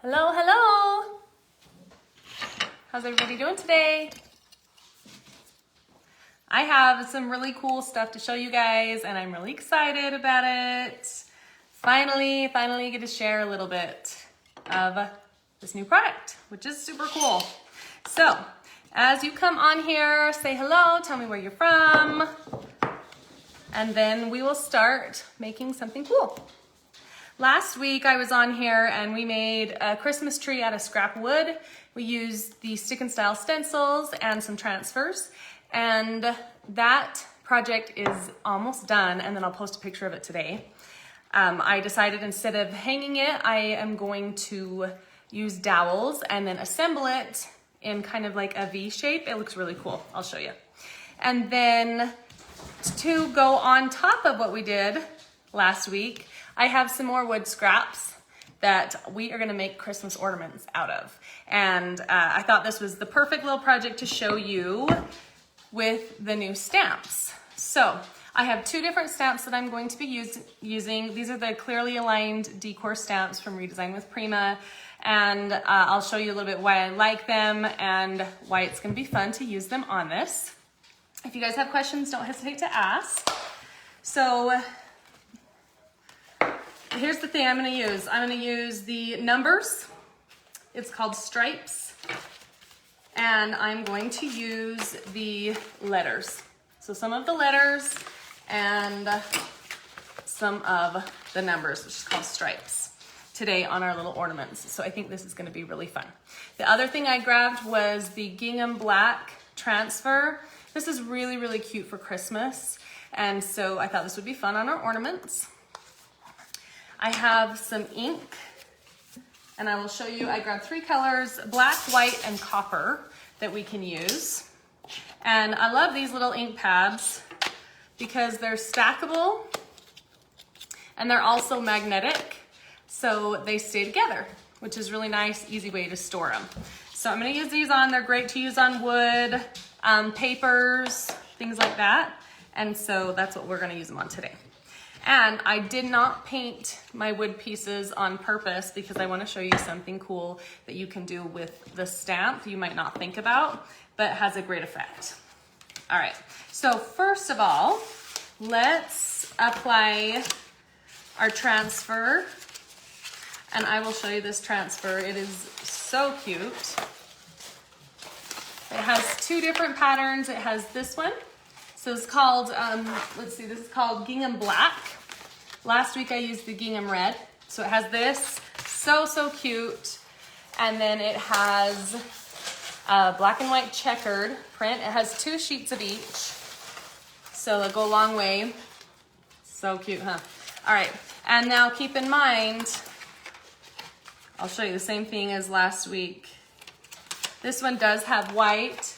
Hello, hello. How's everybody doing today? I have some really cool stuff to show you guys and I'm really excited about it. Finally get to share a little bit of this new product, which is super cool. So, as you come on here, say hello, tell me where you're from, and then we will start making something cool. Last week I was on here and we made a Christmas tree out of scrap wood. We used the stick and style stencils and some transfers, and that project is almost done, and then I'll post a picture of it today. I decided instead of hanging it, I am going to use dowels and then assemble it in kind of like a V shape. It looks really cool. I'll show you. And then to go on top of what we did last week, I have some more wood scraps that we are gonna make Christmas ornaments out of. And I thought this was the perfect little project to show you with the new stamps. So I have two different stamps that I'm going to be using. These are the clearly aligned Decor stamps from Redesign with Prima. And I'll show you a little bit why I like them and why it's gonna be fun to use them on this. If you guys have questions, don't hesitate to ask. So here's the thing I'm gonna use. I'm gonna use the numbers. It's called stripes. And I'm going to use the letters. So some of the letters and some of the numbers, which is called stripes, today on our little ornaments. So I think this is gonna be really fun. The other thing I grabbed was the gingham black transfer. This is really, really cute for Christmas. And so I thought this would be fun on our ornaments. I have some ink, and I will show you, I grabbed three colors, black, white, and copper, that we can use. And I love these little ink pads because they're stackable and they're also magnetic, so they stay together, which is really nice, easy way to store them. So I'm gonna use these on, they're great to use on wood, papers, things like that. And so that's what we're gonna use them on today. And I did not paint my wood pieces on purpose because I want to show you something cool that you can do with the stamp you might not think about, but has a great effect. All right, so first of all, let's apply our transfer. And I will show you this transfer. It is so cute. It has two different patterns. It has this one. So it's called, let's see, this is called gingham black. Last week I used the gingham red. So it has this, so cute. And then it has a black and white checkered print. It has two sheets of each. So they'll go a long way. So cute, huh? All right, and now keep in mind, I'll show you the same thing as last week. This one does have white,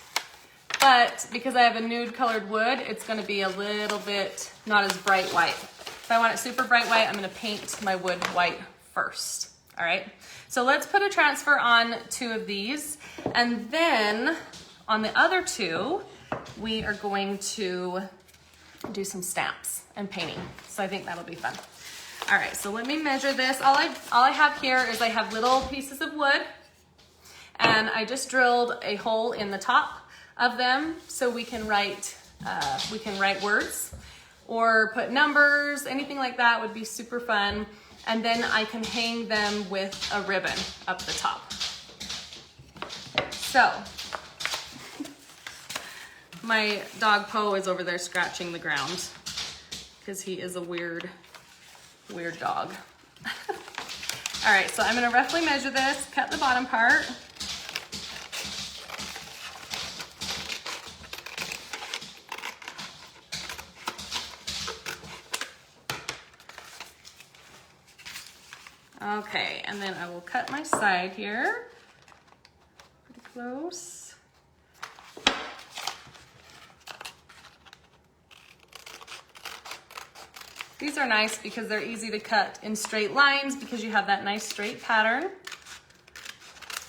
but because I have a nude colored wood, it's gonna be a little bit not as bright white. If I want it super bright white, I'm gonna paint my wood white first, all right? So let's put a transfer on two of these, and then on the other two, we are going to do some stamps and painting. So I think that'll be fun. All right, so let me measure this. All I have here is I have little pieces of wood, and I just drilled a hole in the top of them so we can write words or put numbers, anything like that would be super fun. And then I can hang them with a ribbon up the top. So my dog Poe is over there scratching the ground because he is a weird dog. All right, so I'm gonna roughly measure this, cut the bottom part. Okay, and then I will cut my side here, pretty close. These are nice because they're easy to cut in straight lines because you have that nice straight pattern.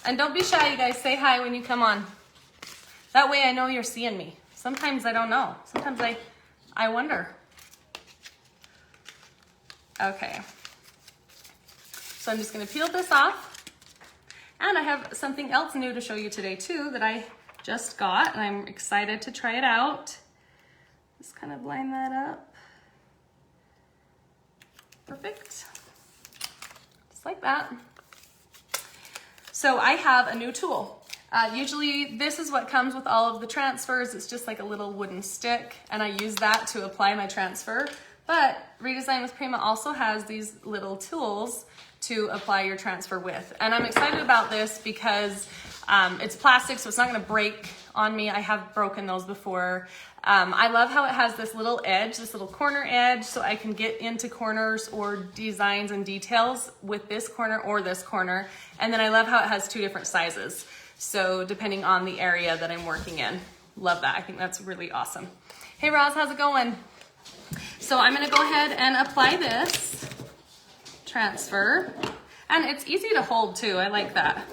And don't be shy, you guys, say hi when you come on. That way I know you're seeing me. Sometimes I don't know. Sometimes I wonder. Okay. So I'm just gonna peel this off. And I have something else new to show you today too that I just got, and I'm excited to try it out. Just kind of line that up. Perfect. Just like that. So I have a new tool. Usually this is what comes with all of the transfers. It's just like a little wooden stick, and I use that to apply my transfer. But Redesign with Prima also has these little tools to apply your transfer with. And I'm excited about this because it's plastic, so it's not gonna break on me. I have broken those before. I love how it has this little edge, this little corner edge, so I can get into corners or designs and details with this corner or this corner. And then I love how it has 2 different sizes. So depending on the area that I'm working in. Love that, I think that's really awesome. Hey Roz, how's it going? So I'm gonna go ahead and apply this transfer. And it's easy to hold too, I like that.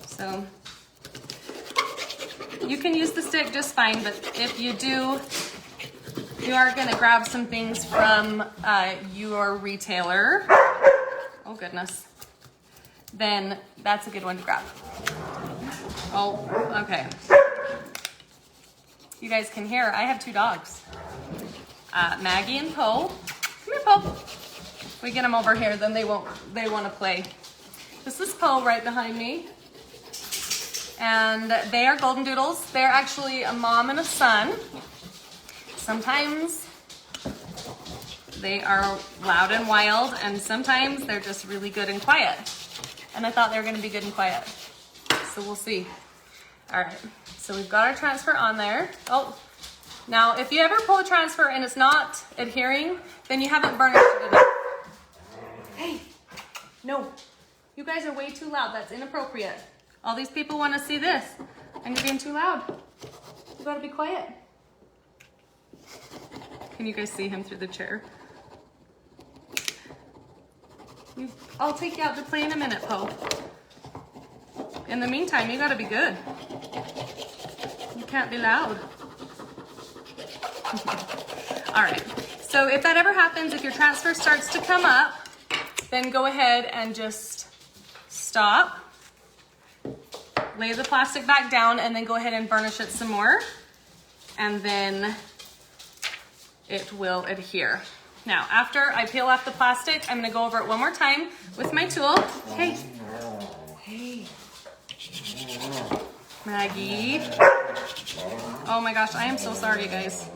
So you can use the stick just fine, but if you do, you are gonna grab some things from your retailer. Oh goodness. Then that's a good one to grab. Oh, okay. You guys can hear, I have 2 dogs. Maggie and Poe. Come here, Poe. If we get them over here, then they want to play. This is Poe right behind me. And they are golden doodles. They're actually a mom and a son. Sometimes they are loud and wild, and sometimes they're just really good and quiet. And I thought they were gonna be good and quiet. So we'll see. All right, so we've got our transfer on there. Oh, now if you ever pull a transfer and it's not adhering, then you haven't burnished it enough. Hey, no, you guys are way too loud. That's inappropriate. All these people wanna see this, and you're being too loud. You gotta be quiet. Can you guys see him through the chair? I'll take you out to play in a minute, Poe. In the meantime, you gotta be good. You can't be loud. All right, so if that ever happens, if your transfer starts to come up, then go ahead and just stop. Lay the plastic back down and then go ahead and burnish it some more. And then it will adhere. Now, after I peel off the plastic, I'm gonna go over it one more time with my tool. Hey, hey, Maggie. Oh my gosh, I am so sorry, you guys.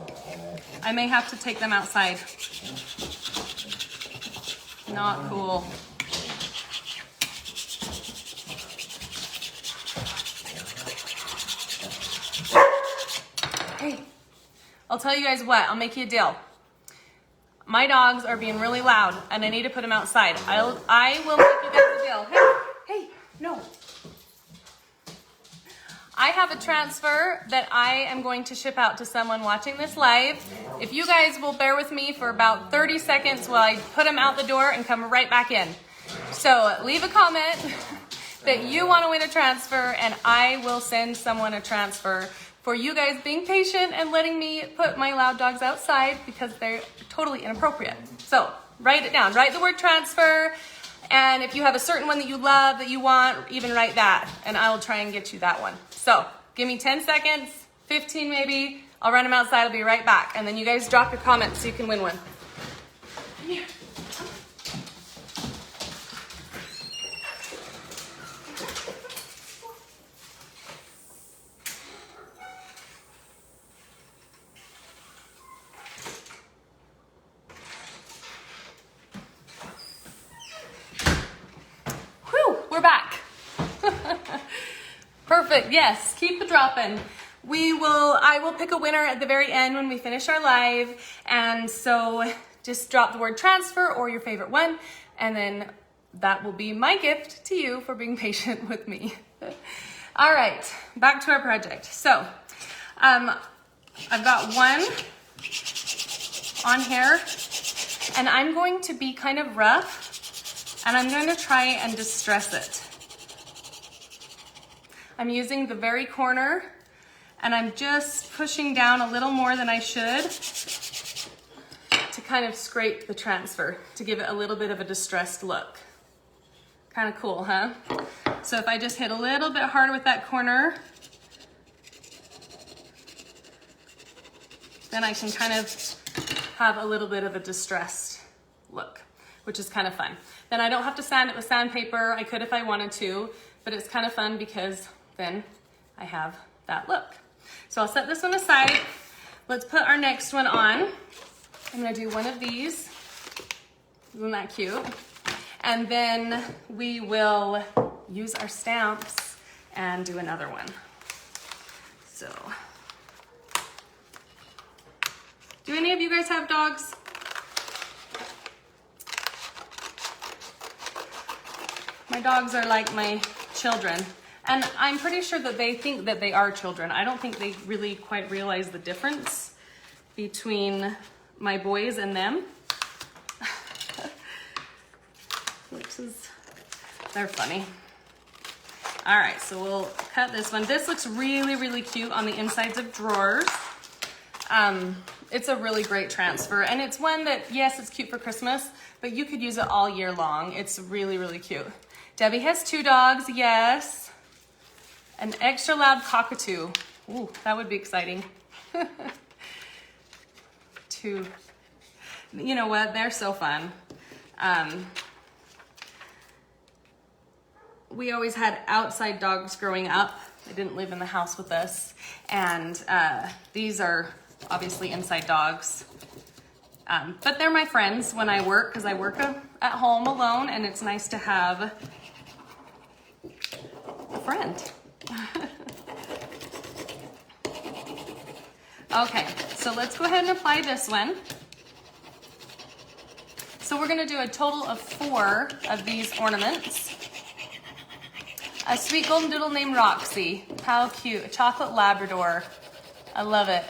I may have to take them outside. Not cool. Hey, I'll tell you guys what, I'll make you a deal. My dogs are being really loud and I need to put them outside. I will make you guys a deal. Hey, no. I have a transfer that I am going to ship out to someone watching this live. If you guys will bear with me for about 30 seconds while I put them out the door and come right back in. So leave a comment that you want to win a transfer and I will send someone a transfer for you guys being patient and letting me put my loud dogs outside because they're totally inappropriate. So write it down, write the word transfer, and if you have a certain one that you love, that you want, even write that, and I will try and get you that one. So give me 10 seconds, 15 maybe, I'll run them outside, I'll be right back, and then you guys drop your comments so you can win one. Come here. We're back. Perfect. Yes, keep the dropping. I will pick a winner at the very end when we finish our live. And so just drop the word transfer or your favorite one. And then that will be my gift to you for being patient with me. All right, back to our project. So I've got one on here and I'm going to be kind of rough. And I'm going to try and distress it. I'm using the very corner and I'm just pushing down a little more than I should to kind of scrape the transfer to give it a little bit of a distressed look. Kind of cool, huh? So if I just hit a little bit harder with that corner, then I can kind of have a little bit of a distressed look, which is kind of fun. Then I don't have to sand it with sandpaper. I could if I wanted to, but it's kind of fun because then I have that look. So I'll set this one aside. Let's put our next one on. I'm gonna do one of these. Isn't that cute? And then we will use our stamps and do another one. So, do any of you guys have dogs? My dogs are like my children. And I'm pretty sure that they think that they are children. I don't think they really quite realize the difference between my boys and them. They're funny. All right, so we'll cut this one. This looks really, really cute on the insides of drawers. It's a really great transfer, and it's one that, yes, it's cute for Christmas, but you could use it all year long. It's really, really cute. Debbie has 2 dogs, yes. An extra loud cockatoo. Ooh, that would be exciting. 2. You know what? They're so fun. We always had outside dogs growing up. They didn't live in the house with us. And these are obviously inside dogs. But they're my friends when I work, because I work at home alone, and it's nice to have a friend. Okay, so let's go ahead and apply this one. So we're gonna do a total of 4 of these ornaments. A sweet golden doodle named Roxy. How cute. A chocolate Labrador. I love it.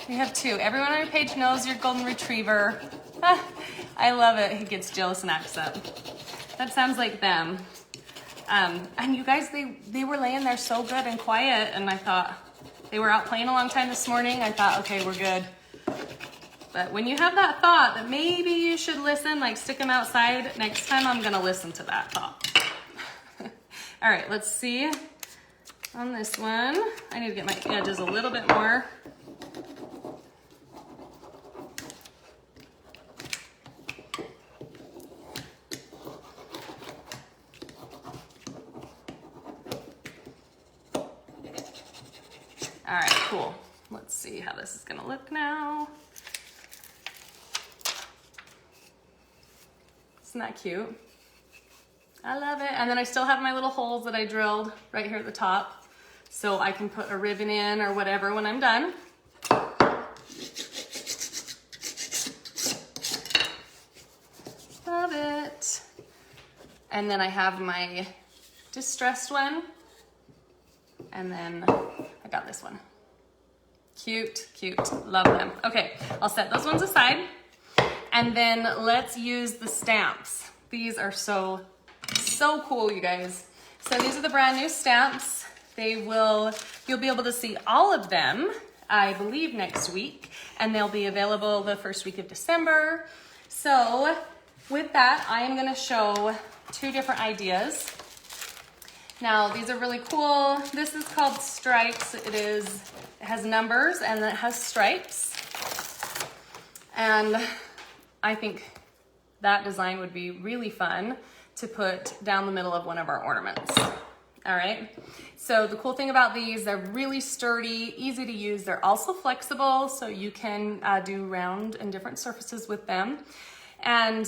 We have 2. Everyone on your page knows your golden retriever. I love it. He gets jealous and acts up. That sounds like them. And you guys, they were laying there so good and quiet, and I thought, they were out playing a long time this morning. I thought, okay, we're good. But when you have that thought that maybe you should listen, like stick them outside, next time I'm gonna listen to that thought. All right, let's see on this one. I need to get my edges a little bit more. All right, cool. Let's see how this is gonna look now. Isn't that cute? I love it. And then I still have my little holes that I drilled right here at the top, so I can put a ribbon in or whatever when I'm done. Love it. And then I have my distressed one, and then I got this one. Cute, cute, love them. Okay, I'll set those ones aside, and then let's use the stamps. These are so cool, you guys. So these are the brand new stamps. You'll be able to see all of them, I believe, next week, and they'll be available the first week of December. So with that, I am gonna show 2 different ideas. Now, these are really cool. This is called Stripes. It has numbers and then it has stripes. And I think that design would be really fun to put down the middle of one of our ornaments. All right, so the cool thing about these, they're really sturdy, easy to use. They're also flexible, so you can do round and different surfaces with them. And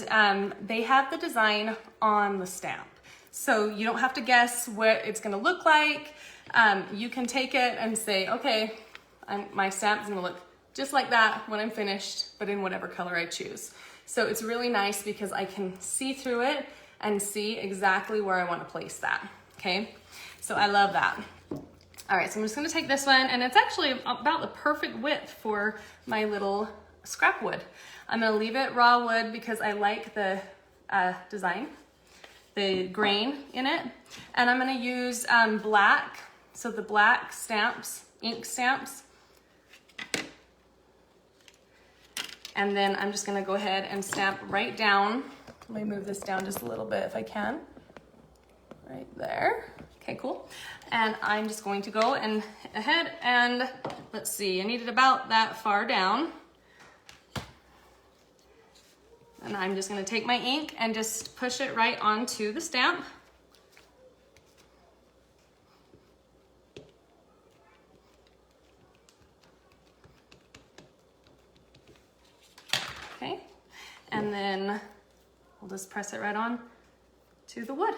they have the design on the stamp. So you don't have to guess what it's gonna look like. You can take it and say, okay, my stamp's gonna look just like that when I'm finished, but in whatever color I choose. So it's really nice because I can see through it and see exactly where I want to place that, okay? So I love that. All right, so I'm just gonna take this one, and it's actually about the perfect width for my little scrap wood. I'm gonna leave it raw wood because I like the design, the grain in it. And I'm gonna use black, so the black stamps, ink stamps. And then I'm just gonna go ahead and stamp right down Let me move this down just a little bit if I can. Right there. Okay, cool. And I'm just going to go and ahead and let's see, I need it about that far down. And I'm just going to take my ink and just push it right onto the stamp. Okay, and then we'll just press it right on to the wood.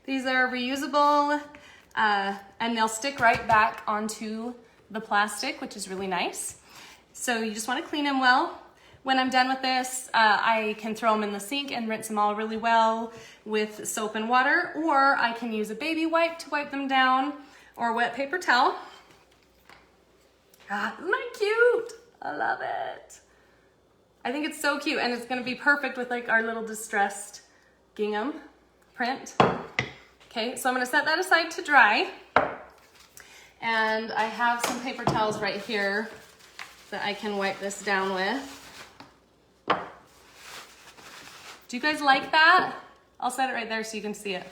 These are reusable and they'll stick right back onto the plastic, which is really nice. So you just want to clean them well. When I'm done with this, I can throw them in the sink and rinse them all really well with soap and water, or I can use a baby wipe to wipe them down, or a wet paper towel. Ah, isn't that cute? I love it. I think it's so cute, and it's gonna be perfect with like our little distressed gingham print. Okay, so I'm gonna set that aside to dry. And I have some paper towels right here that I can wipe this down with. Do you guys like that? I'll set it right there so you can see it.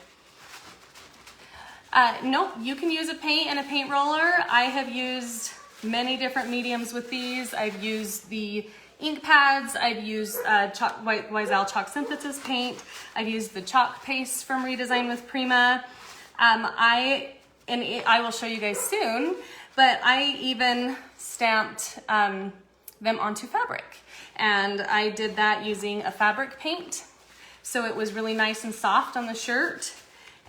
Nope, you can use a paint and a paint roller. I have used many different mediums with these. I've used the ink pads, I've used Wise-Owl chalk synthesis paint, I've used the chalk paste from Redesign with Prima. I will show you guys soon, but I even stamped them onto fabric. And I did that using a fabric paint. So it was really nice and soft on the shirt.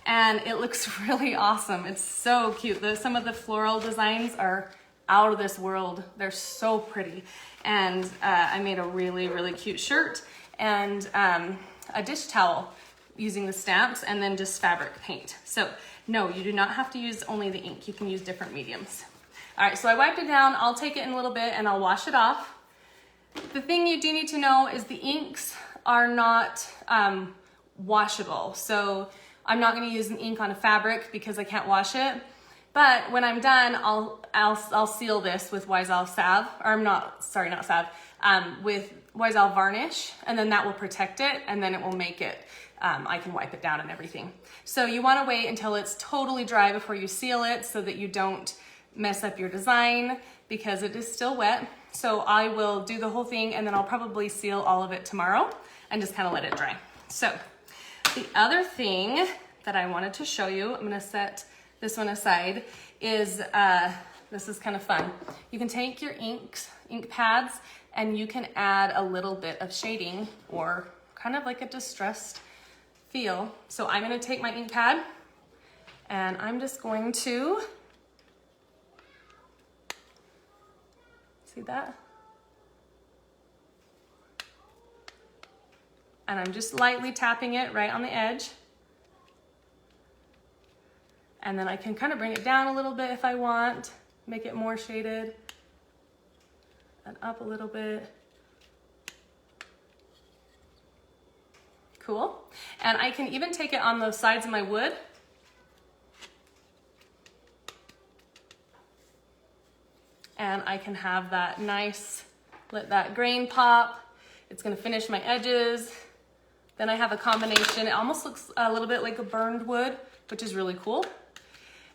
And it looks really awesome. It's so cute. Some of the floral designs are out of this world. They're so pretty. And I made a really, really cute shirt and a dish towel using the stamps and then just fabric paint. So no, you do not have to use only the ink. You can use different mediums. All right, so I wiped it down. I'll take it in a little bit and I'll wash it off. The thing you do need to know is the inks are not washable. So I'm not gonna use an ink on a fabric because I can't wash it. But when I'm done, I'll seal this with Wise-Owl salve, or not salve, with Wise-Owl varnish, and then that will protect it, and then it will make it, I can wipe it down and everything. So you wanna wait until it's totally dry before you seal it so that you don't mess up your design because it is still wet. So I will do the whole thing and then I'll probably seal all of it tomorrow and just kind of let it dry. So the other thing that I wanted to show you, I'm gonna set this one aside, is this is kind of fun. You can take your ink pads and you can add a little bit of shading or kind of like a distressed feel. So I'm gonna take my ink pad and I'm just going to, see that? And I'm just lightly tapping it right on the edge. And then I can kind of bring it down a little bit if I want, make it more shaded, and up a little bit. Cool. And I can even take it on the sides of my wood. And I can have that nice, let that grain pop. It's gonna finish my edges. Then I have a combination, it almost looks a little bit like a burned wood, which is really cool.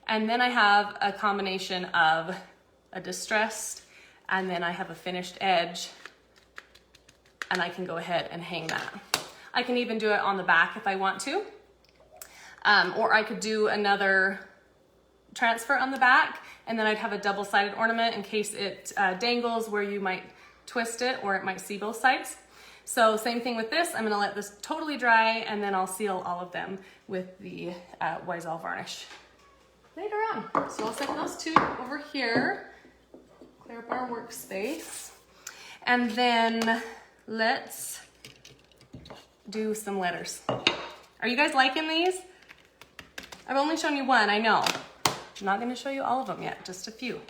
And then I have a combination of a distressed, and then I have a finished edge, and I can go ahead and hang that. I can even do it on the back if I want to, or I could do another transfer on the back, and then I'd have a double-sided ornament in case it dangles where you might twist it, or it might see both sides. So same thing with this, I'm gonna let this totally dry, and then I'll seal all of them with the Wise-Owl varnish later on. So I'll set those two over here, clear up our workspace. And then let's do some letters. Are you guys liking these? I've only shown you one, I know. I'm not gonna show you all of them yet, just a few.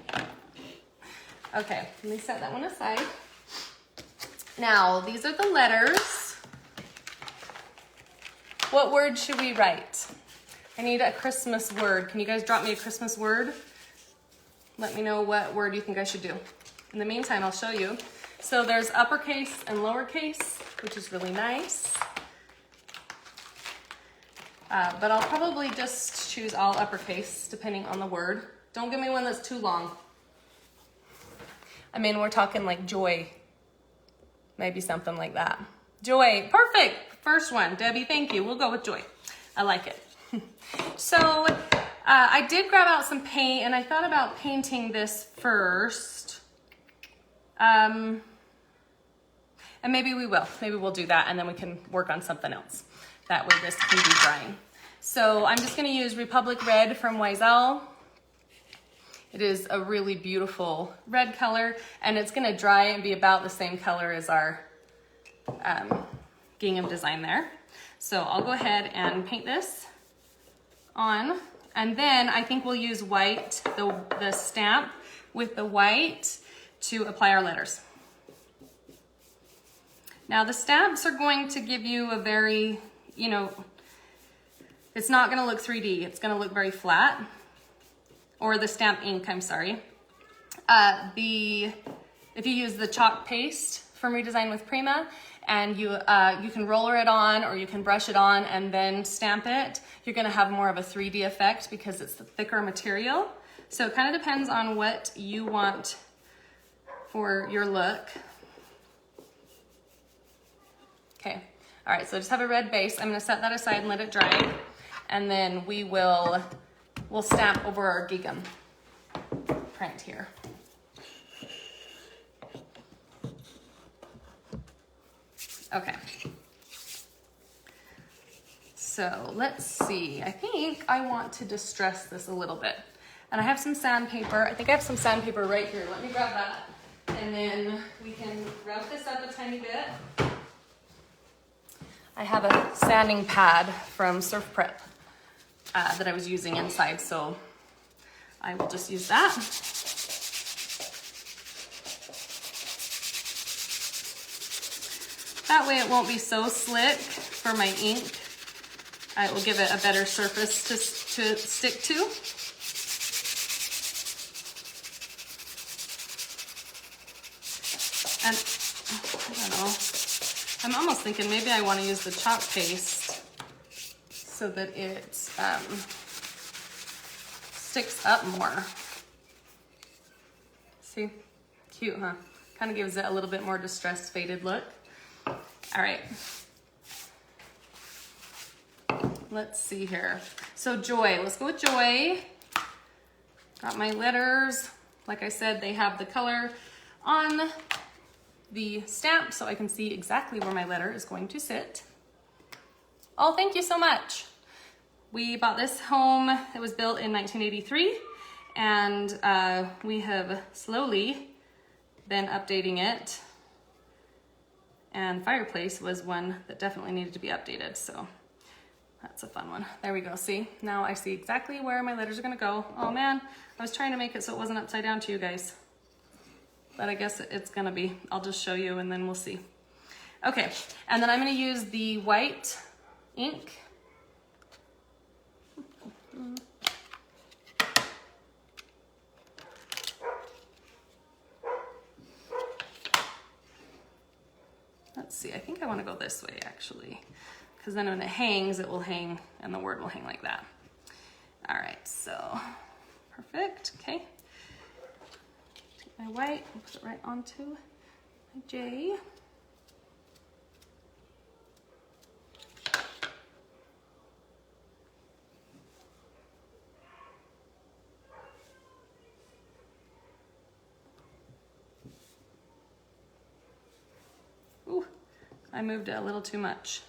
Okay, let me set that one aside. Now, these are the letters. What word should we write? I need a Christmas word. Can you guys drop me a Christmas word? Let me know what word you think I should do. In the meantime, I'll show you. So there's uppercase and lowercase, which is really nice. But I'll probably just choose all uppercase depending on the word. Don't give me one that's too long. I mean, we're talking like joy. Maybe something like that. Joy, perfect. First one, Debbie, thank you. We'll go with joy. I like it. So I did grab out some paint and I thought about painting this first. And maybe we will. Maybe we'll do that and then we can work on something else. That way this can be drying. So I'm just gonna use Republic Red from Wisel. It is a really beautiful red color and it's gonna dry and be about the same color as our gingham design there. So I'll go ahead and paint this on. And then I think we'll use white, the stamp with the white to apply our letters. Now the stamps are going to give you a very, you know, it's not gonna look 3D, it's gonna look very flat. Or the stamp ink, I'm sorry. If you use the chalk paste from Redesign with Prima, and you can roller it on or you can brush it on and then stamp it, you're gonna have more of a 3D effect because it's the thicker material. So it kind of depends on what you want for your look. Okay, all right, so just have a red base. I'm gonna set that aside and let it dry. And then we'll stamp over our gingham print here. Okay. So let's see. I think I want to distress this a little bit. And I have some sandpaper. I think I have some sandpaper right here. Let me grab that. And then we can rough this up a tiny bit. I have a sanding pad from Surf Prep that I was using inside, so I will just use that. That way it won't be so slick for my ink. It will give it a better surface to stick to. And I don't know, I'm almost thinking maybe I want to use the chalk paste so that it sticks up more. See, cute, huh? Kind of gives it a little bit more distressed, faded look. All right, let's see here. So joy, let's go with joy. Got my letters. Like I said, they have the color on the stamp so I can see exactly where my letter is going to sit. Oh, thank you so much. We bought this home. It was built in 1983 and we have slowly been updating it. And fireplace was one that definitely needed to be updated, so that's a fun one. There we go, see? Now I see exactly where my letters are gonna go. Oh man, I was trying to make it so it wasn't upside down to you guys. But I guess it's gonna be. I'll just show you and then we'll see. Okay, and then I'm gonna use the white ink. Let's see, I think I wanna go this way actually, because then when it hangs, it will hang and the word will hang like that. All right, so perfect, okay. Take my white and put it right onto my J. Ooh, I moved it a little too much.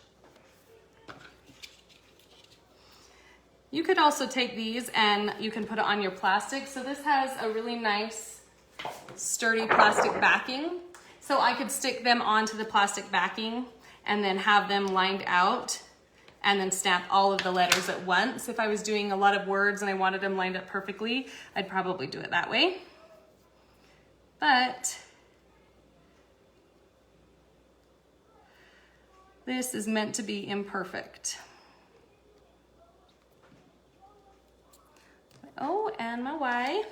You could also take these and you can put it on your plastic. So this has a really nice sturdy plastic backing. So I could stick them onto the plastic backing and then have them lined out and then stamp all of the letters at once. If I was doing a lot of words and I wanted them lined up perfectly, I'd probably do it that way. But this is meant to be imperfect. and my Y.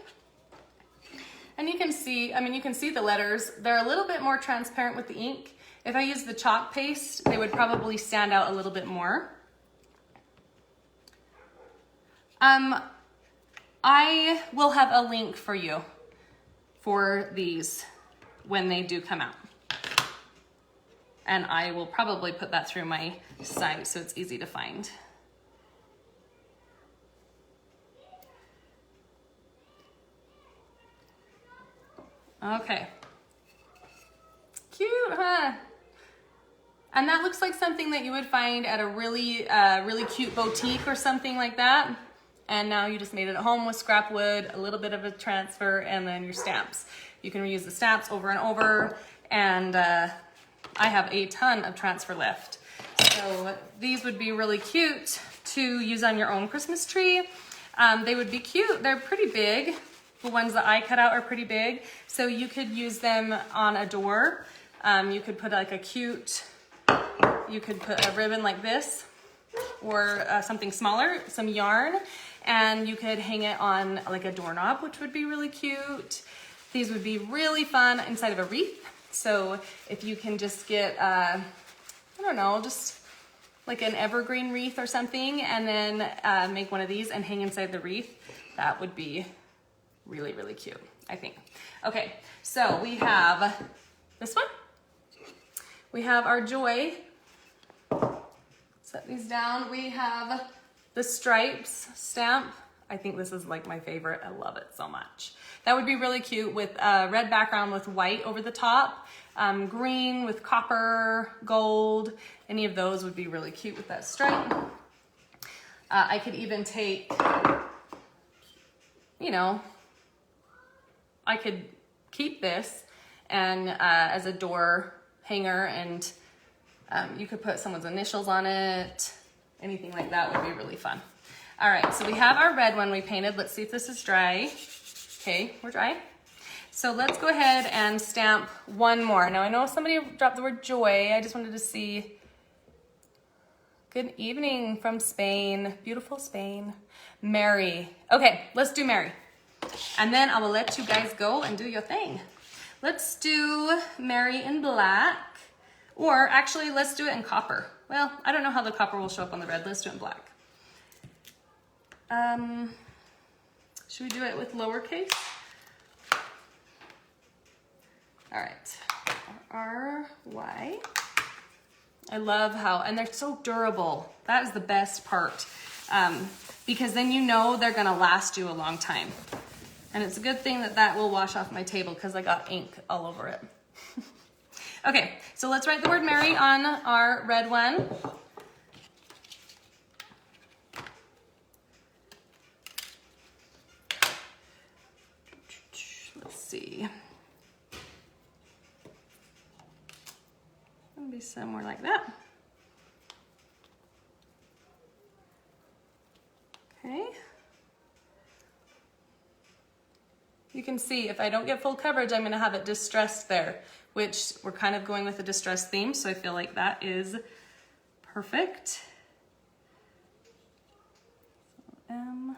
And you can see, I mean, you can see the letters. They're a little bit more transparent with the ink. If I use the chalk paste, they would probably stand out a little bit more. I will have a link for you for these when they do come out. And I will probably put that through my site so it's easy to find. Okay. Cute, huh? And that looks like something that you would find at a really, really cute boutique or something like that. And now you just made it at home with scrap wood, a little bit of a transfer, and then your stamps. You can reuse the stamps over and over, and I have a ton of transfer left. So these would be really cute to use on your own Christmas tree. They would be cute. They're pretty big. The ones that I cut out are pretty big. So you could use them on a door. You could put like a cute, you could put a ribbon like this, or something smaller, some yarn, and you could hang it on like a doorknob, which would be really cute. These would be really fun inside of a wreath. So if you can just get, I don't know, just like an evergreen wreath or something, and then make one of these and hang inside the wreath, that would be really, really cute, I think. Okay, so we have this one. We have our joy. Set these down. We have the stripes stamp. I think this is like my favorite. I love it so much. That would be really cute with a red background with white over the top, green with copper, gold. Any of those would be really cute with that stripe. I could even take, you know, I could keep this and as a door hanger, and you could put someone's initials on it. Anything like that would be really fun. All right, so we have our red one we painted. Let's see if this is dry. Okay, we're dry. So let's go ahead and stamp one more. Now I know somebody dropped the word joy. I just wanted to see. Good evening from Spain, beautiful Spain. Mary. Okay, let's do Mary. And then I will let you guys go and do your thing. Let's do Mary in black, or actually let's do it in copper. Well, I don't know how the copper will show up on the red. Let's do it in black. Should we do it with lowercase? All right, R-Y. I love how, and they're so durable. That is the best part, because then you know they're gonna last you a long time. And it's a good thing that that will wash off my table because I got ink all over it. Okay, so let's write the word Mary on our red one. Let's see. It'll be somewhere like that. Okay. You can see if I don't get full coverage, I'm going to have it distressed there, which we're kind of going with a distressed theme, so I feel like that is perfect. M.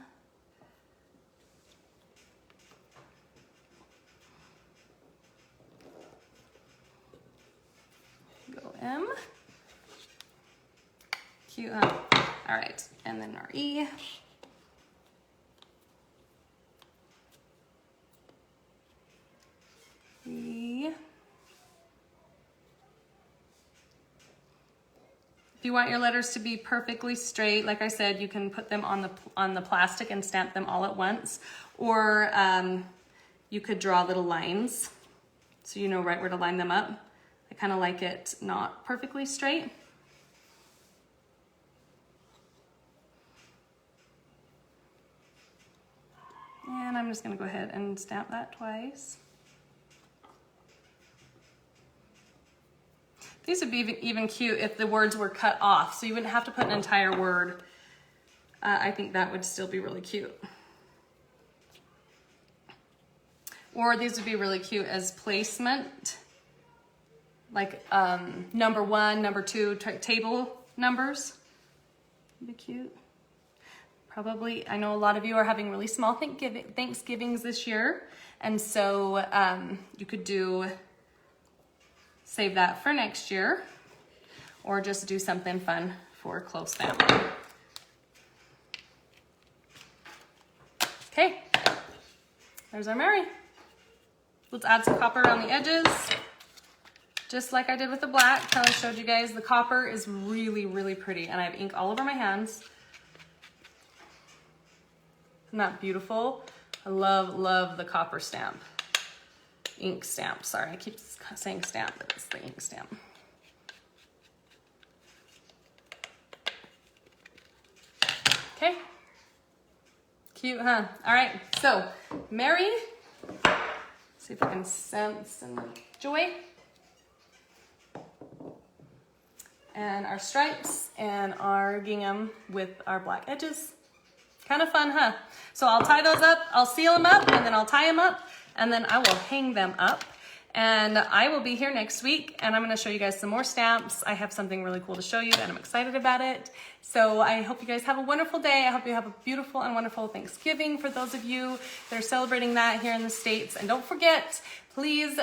Go M. Q. All right, and then our E. If you want your letters to be perfectly straight, like I said, you can put them on the plastic and stamp them all at once, or you could draw little lines so you know right where to line them up. I kind of like it not perfectly straight. And I'm just going to go ahead and stamp that twice. These would be even cute if the words were cut off, so you wouldn't have to put an entire word. I think that would still be really cute. Or these would be really cute as placement, like number 1, number 2, table numbers. Would be cute. Probably, I know a lot of you are having really small Thanksgivings this year. And so you could save that for next year, or just do something fun for close family. Okay, there's our Mary. Let's add some copper around the edges, just like I did with the black. How I showed you guys, the copper is really, really pretty, and I have ink all over my hands. Isn't that beautiful? I love, love the copper stamp. Ink stamp, sorry, I keep saying stamp, but it's the ink stamp. Okay, cute, huh? All right, so Mary, see if I can sense and joy. And our stripes and our gingham with our black edges. Kind of fun, huh? So I'll tie those up, I'll seal them up, and then I'll tie them up, and then I will hang them up. And I will be here next week, and I'm gonna show you guys some more stamps. I have something really cool to show you, and I'm excited about it. So I hope you guys have a wonderful day. I hope you have a beautiful and wonderful Thanksgiving for those of you that are celebrating that here in the States. And don't forget, please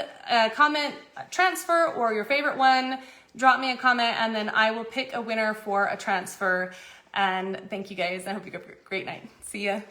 comment transfer or your favorite one. Drop me a comment, and then I will pick a winner for a transfer. And thank you guys. I hope you have a great night. See ya.